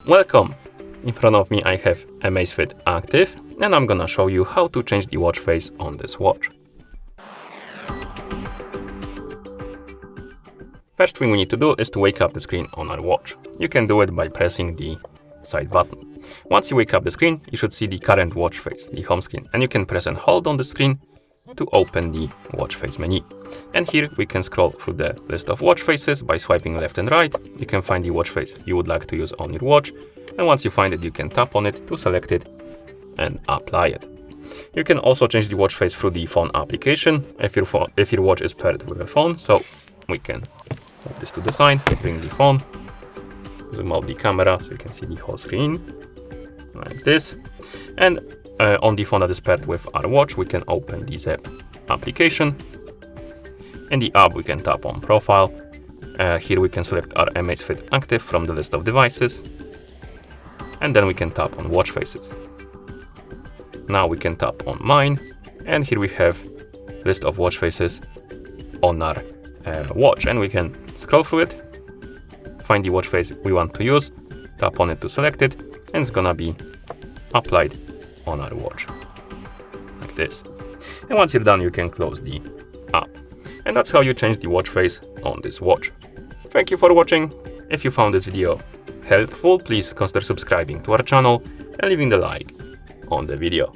Welcome! In front of me I have AMAZFIT Active and I'm gonna show you how to change the watch face on this watch. First thing we need to do is to wake up the screen on our watch. You can do it by pressing the side button. Once you wake up the screen, you should see the current watch face, the home screen, and you can press and hold on the screen to open the watch face menu. And here we can scroll through the list of watch faces by swiping left and right. You can find the watch face you would like to use on your watch, and once you find it, you can tap on it to select it and apply it. You can also change the watch face through the phone application if your watch is paired with a phone. So we can move this to the side, bring the phone, zoom out the camera so you can see the whole screen like this, and on the phone that is paired with our watch, we can open the Zap application. In the app, we can tap on Profile. Here we can select our AMAZFIT Active from the list of devices. And then we can tap on Watch Faces. Now we can tap on Mine. And here we have list of watch faces on our watch. And we can scroll through it, find the watch face we want to use, tap on it to select it, and it's gonna be applied on our watch like this. And once you're done, you can close the app. And that's how you change the watch face on this watch. Thank you for watching. If you found this video helpful, please consider subscribing to our channel and leaving the like on the video.